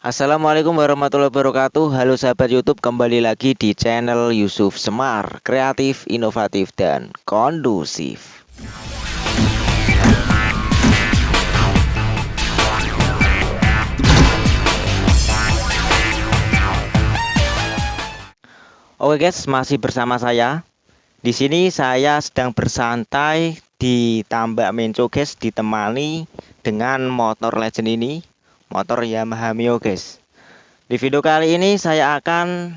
Assalamualaikum warahmatullahi wabarakatuh. Halo sahabat YouTube, kembali lagi di channel Yusuf Semar, kreatif, inovatif, dan kondusif. Oke guys, masih bersama saya. Di sini saya sedang bersantai di Tambak Menco guys, ditemani dengan motor legend ini, motor Yamaha Mio guys. Di video kali ini saya akan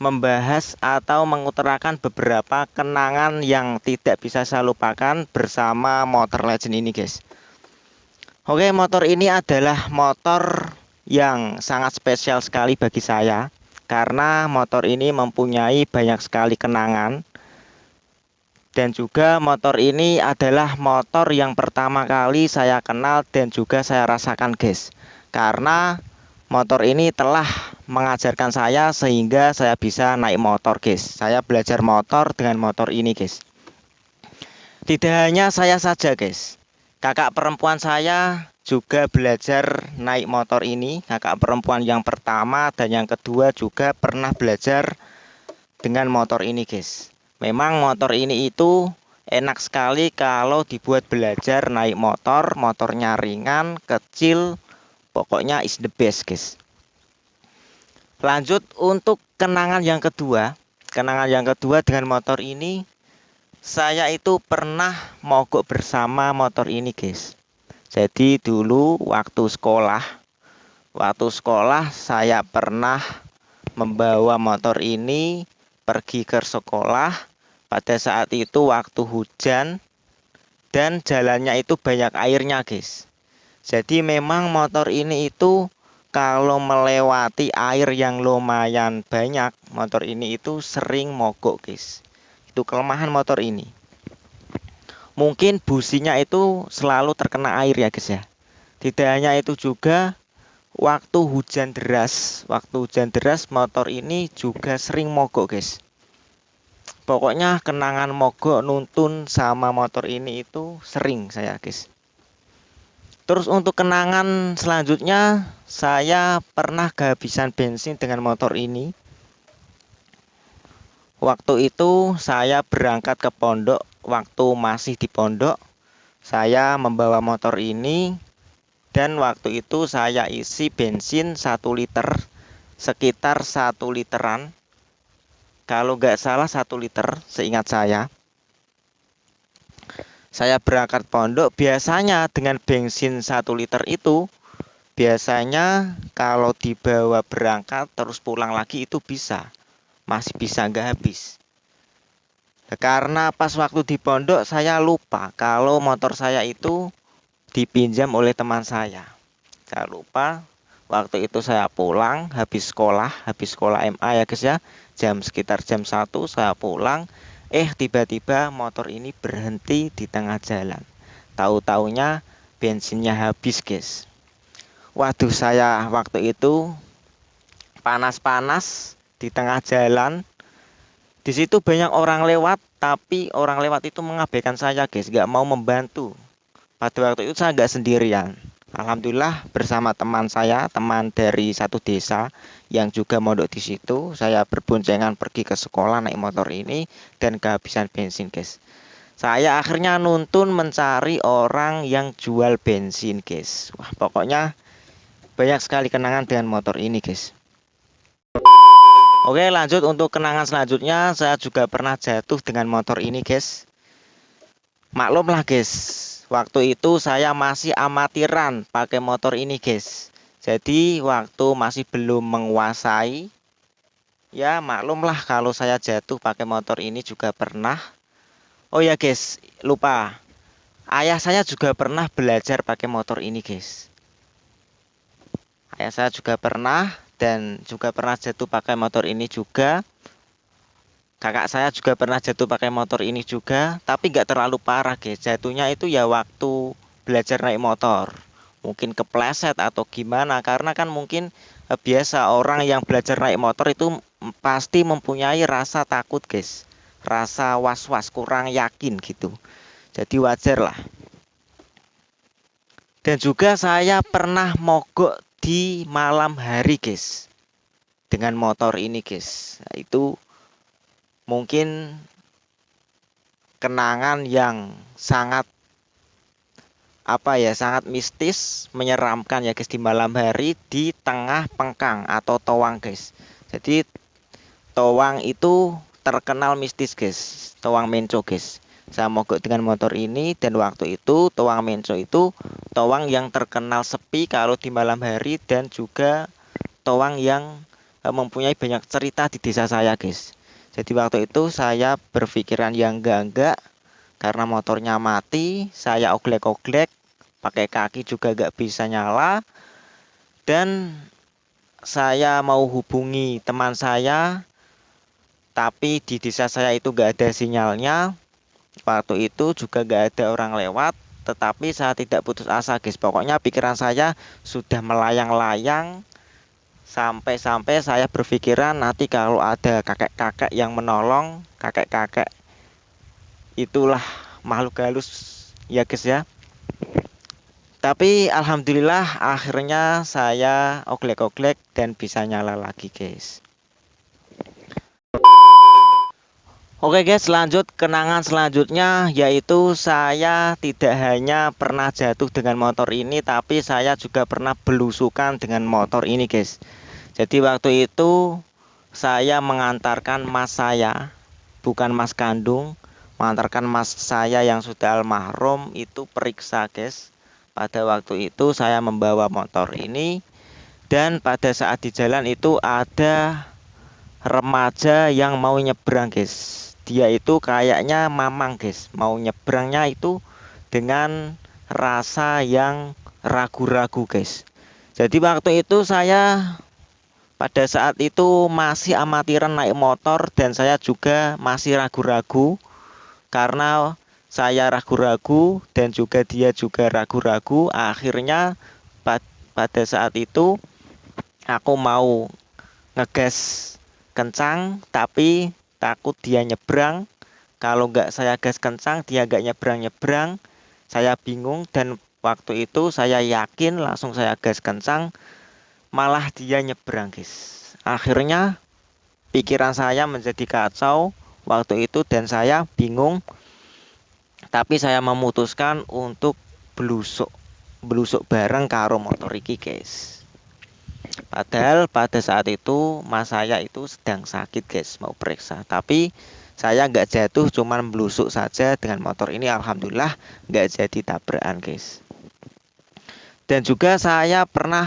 membahas atau mengutarakan beberapa kenangan yang tidak bisa saya lupakan bersama motor legend ini guys. Oke, motor ini adalah motor yang sangat spesial sekali bagi saya, karena motor ini mempunyai banyak sekali kenangan. Dan juga motor ini adalah motor yang pertama kali saya kenal dan juga saya rasakan guys, karena motor ini telah mengajarkan saya sehingga saya bisa naik motor guys. Saya belajar motor dengan motor ini guys. Tidak hanya saya saja guys, kakak perempuan saya juga belajar naik motor ini. Kakak perempuan yang pertama dan yang kedua juga pernah belajar dengan motor ini guys. Memang motor ini itu enak sekali kalau dibuat belajar naik motor. Motornya ringan, kecil, pokoknya is the best guys. Lanjut untuk kenangan yang kedua. Kenangan yang kedua dengan motor ini, saya itu pernah mogok bersama motor ini guys. Jadi dulu waktu sekolah saya pernah membawa motor ini pergi ke sekolah. Pada saat itu waktu hujan dan jalannya itu banyak airnya guys. Jadi memang motor ini itu kalau melewati air yang lumayan banyak, motor ini itu sering mogok guys. Itu kelemahan motor ini. Mungkin businya itu selalu terkena air ya guys ya. Tidak hanya itu juga, waktu hujan deras motor ini juga sering mogok guys. Pokoknya kenangan mogok nuntun sama motor ini itu sering saya guys. Terus untuk kenangan selanjutnya, saya pernah kehabisan bensin dengan motor ini. Waktu itu saya berangkat ke pondok. Waktu masih di pondok, saya membawa motor ini. Dan waktu itu saya isi bensin 1 liter, sekitar 1 literan. Kalau nggak salah 1 liter seingat saya. Saya berangkat pondok, biasanya dengan bensin 1 liter itu, biasanya kalau dibawa berangkat terus pulang lagi itu bisa. Masih bisa nggak habis. Karena pas waktu di pondok saya lupa kalau motor saya itu dipinjam oleh teman saya. Saya lupa, waktu itu saya pulang habis sekolah MA ya guys ya. Sekitar jam 1 saya pulang. Tiba-tiba motor ini berhenti di tengah jalan. Tahu-taunya bensinnya habis guys. Waduh, saya waktu itu panas-panas di tengah jalan. Di situ banyak orang lewat, tapi orang lewat itu mengabaikan saya guys, nggak mau membantu. Pada waktu itu saya nggak sendirian. Alhamdulillah bersama teman saya, teman dari satu desa yang juga mondok di situ. Saya berboncengan pergi ke sekolah naik motor ini dan kehabisan bensin guys. Saya akhirnya nuntun mencari orang yang jual bensin guys. Wah, pokoknya banyak sekali kenangan dengan motor ini guys. Oke, lanjut untuk kenangan selanjutnya, saya juga pernah jatuh dengan motor ini guys. Maklum lah guys, waktu itu saya masih amatiran pakai motor ini guys. Jadi waktu masih belum menguasai, ya maklumlah kalau saya jatuh pakai motor ini juga pernah. Oh ya guys, lupa, ayah saya juga pernah belajar pakai motor ini guys. Ayah saya juga pernah dan juga pernah jatuh pakai motor ini juga. Kakak saya juga pernah jatuh pakai motor ini juga, tapi nggak terlalu parah guys. Jatuhnya itu ya waktu belajar naik motor. Mungkin kepleset atau gimana, karena kan mungkin biasa orang yang belajar naik motor itu pasti mempunyai rasa takut guys. Rasa was-was, kurang yakin gitu. Jadi wajar lah. Dan juga saya pernah mogok di malam hari guys, dengan motor ini guys. Nah, itu mungkin kenangan yang sangat sangat mistis, menyeramkan ya guys, di malam hari di tengah pengkang atau towang guys. Jadi towang itu terkenal mistis guys, towang Menco guys. Saya mogok dengan motor ini, dan waktu itu towang Menco itu towang yang terkenal sepi kalau di malam hari, dan juga towang yang mempunyai banyak cerita di desa saya guys. Jadi waktu itu saya berpikiran yang enggak karena motornya mati, saya oglek-oglek, pakai kaki juga gak bisa nyala, dan saya mau hubungi teman saya, tapi di desa saya itu gak ada sinyalnya. Waktu itu juga gak ada orang lewat, tetapi saya tidak putus asa guys. Pokoknya pikiran saya sudah melayang-layang, sampai-sampai saya berpikiran nanti kalau ada kakek-kakek yang menolong, kakek-kakek itulah makhluk halus ya guys ya. Tapi alhamdulillah akhirnya saya oglek-oglek dan bisa nyala lagi guys. Oke guys, lanjut kenangan selanjutnya, yaitu saya tidak hanya pernah jatuh dengan motor ini, tapi saya juga pernah belusukan dengan motor ini guys. Jadi waktu itu saya mengantarkan mas saya, bukan mas kandung, mengantarkan mas saya yang sudah almarhum itu periksa guys. Pada waktu itu saya membawa motor ini, dan pada saat di jalan itu ada remaja yang mau nyebrang guys. Dia itu kayaknya mamang guys, mau nyebrangnya itu dengan rasa yang ragu-ragu guys. Jadi waktu itu saya pada saat itu masih amatiran naik motor, dan saya juga masih ragu-ragu. Karena saya ragu-ragu dan juga dia juga ragu-ragu, akhirnya pada saat itu aku mau ngegas kencang, tapi takut dia nyebrang. Kalau nggak saya gas kencang, dia nggak nyebrang-nyebrang. Saya bingung, dan waktu itu saya yakin langsung saya gas kencang, malah dia nyebrang guys. Akhirnya pikiran saya menjadi kacau waktu itu, dan saya bingung. Tapi saya memutuskan untuk belusuk bareng karo motor iki guys. Padahal pada saat itu mas saya itu sedang sakit guys, mau periksa. Tapi saya nggak jatuh, cuman belusuk saja dengan motor ini. Alhamdulillah nggak jadi tabrakan guys. Dan juga saya pernah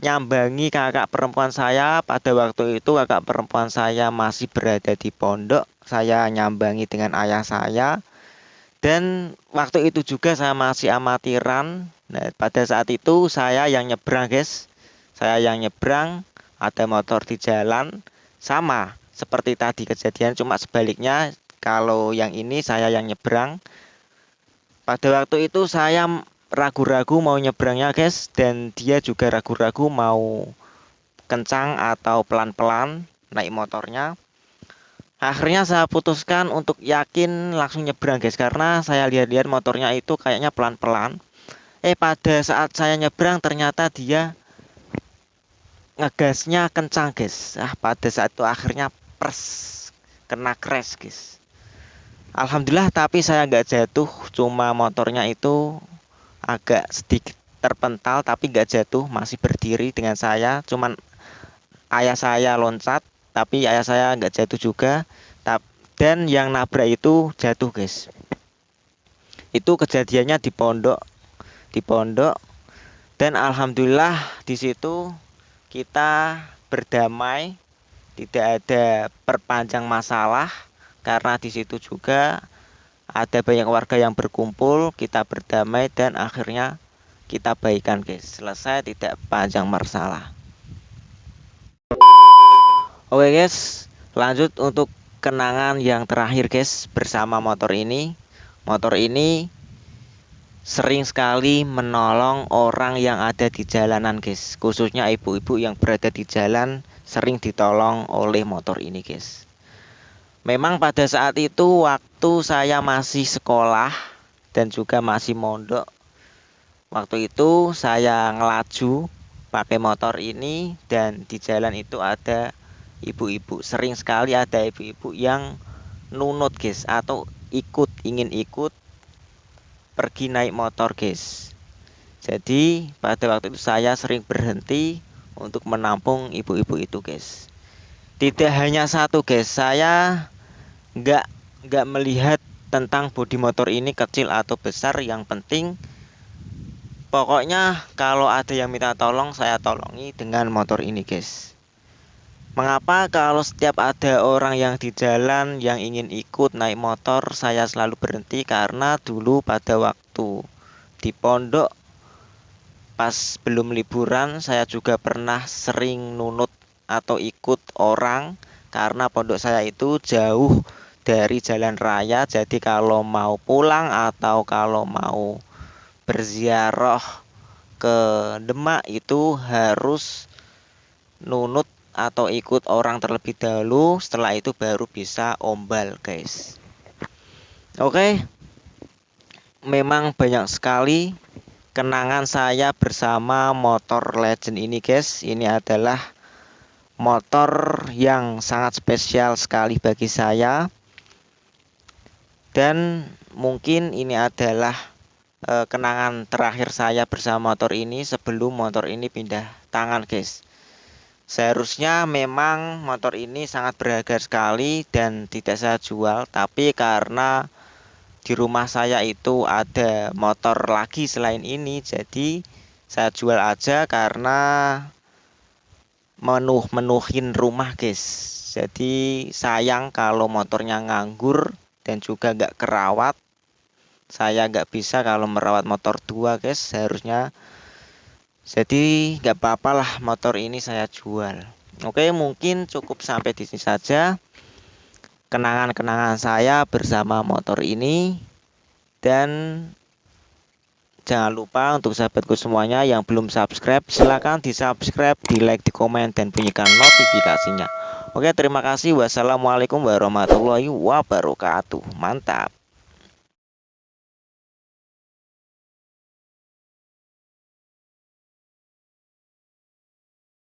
nyambangi kakak perempuan saya. Pada waktu itu kakak perempuan saya masih berada di pondok. Saya nyambangi dengan ayah saya. Dan waktu itu juga saya masih amatiran. Nah, pada saat itu saya yang nyebrang guys. Saya yang nyebrang, ada motor di jalan, sama seperti tadi kejadian, cuma sebaliknya. Kalau yang ini saya yang nyebrang. Pada waktu itu saya ragu-ragu mau nyebrangnya guys, dan dia juga ragu-ragu mau kencang atau pelan-pelan naik motornya. Akhirnya saya putuskan untuk yakin langsung nyebrang guys, karena saya lihat-lihat motornya itu kayaknya pelan-pelan. Pada saat saya nyebrang ternyata dia ngegasnya kencang guys. Pada saat itu akhirnya kena crash guys. Alhamdulillah, tapi saya nggak jatuh, cuma motornya itu agak sedikit terpental, tapi nggak jatuh, masih berdiri dengan saya. Cuman ayah saya loncat, tapi ayah saya nggak jatuh juga. Dan yang nabrak itu jatuh guys. Itu kejadiannya di pondok, dan alhamdulillah di situ kita berdamai, tidak ada perpanjang masalah, karena di situ juga ada banyak warga yang berkumpul, kita berdamai, dan akhirnya kita baikan guys, selesai, tidak panjang masalah. Oke guys, lanjut untuk kenangan yang terakhir guys bersama motor ini. Motor ini sering sekali menolong orang yang ada di jalanan guys, khususnya ibu-ibu yang berada di jalan sering ditolong oleh motor ini guys. Memang pada saat itu waktu saya masih sekolah dan juga masih mondok, waktu itu saya ngelaju pakai motor ini, dan di jalan itu ada ibu-ibu. Sering sekali ada ibu-ibu yang nunut guys, atau ingin ikut pergi naik motor guys. Jadi pada waktu itu saya sering berhenti untuk menampung ibu-ibu itu guys. Tidak hanya satu guys, saya nggak melihat tentang bodi motor ini kecil atau besar. Yang penting pokoknya kalau ada yang minta tolong, saya tolongi dengan motor ini guys. Mengapa kalau setiap ada orang yang di jalan yang ingin ikut naik motor, saya selalu berhenti? Karena dulu pada waktu di pondok pas belum liburan, saya juga pernah sering nunut atau ikut orang, karena pondok saya itu jauh dari jalan raya. Jadi kalau mau pulang atau kalau mau berziarah ke Demak itu harus nunut atau ikut orang terlebih dahulu. Setelah itu baru bisa ombal guys. Oke, memang banyak sekali kenangan saya bersama motor Legend ini guys. Ini adalah motor yang sangat spesial sekali bagi saya, dan mungkin ini adalah kenangan terakhir saya bersama motor ini sebelum motor ini pindah tangan guys. Seharusnya memang motor ini sangat berharga sekali dan tidak saya jual, tapi karena di rumah saya itu ada motor lagi selain ini, jadi saya jual aja karena menuhin rumah guys. Jadi sayang kalau motornya nganggur dan juga nggak kerawat. Saya nggak bisa kalau merawat motor tua guys, seharusnya. Jadi nggak apa-apa lah motor ini saya jual. Oke, mungkin cukup sampai di sini saja kenangan-kenangan saya bersama motor ini. Dan jangan lupa untuk sahabatku semuanya yang belum subscribe, silahkan di subscribe, di like, di komen, dan bunyikan notifikasinya. Oke, terima kasih. Wassalamualaikum warahmatullahi wabarakatuh. Mantap.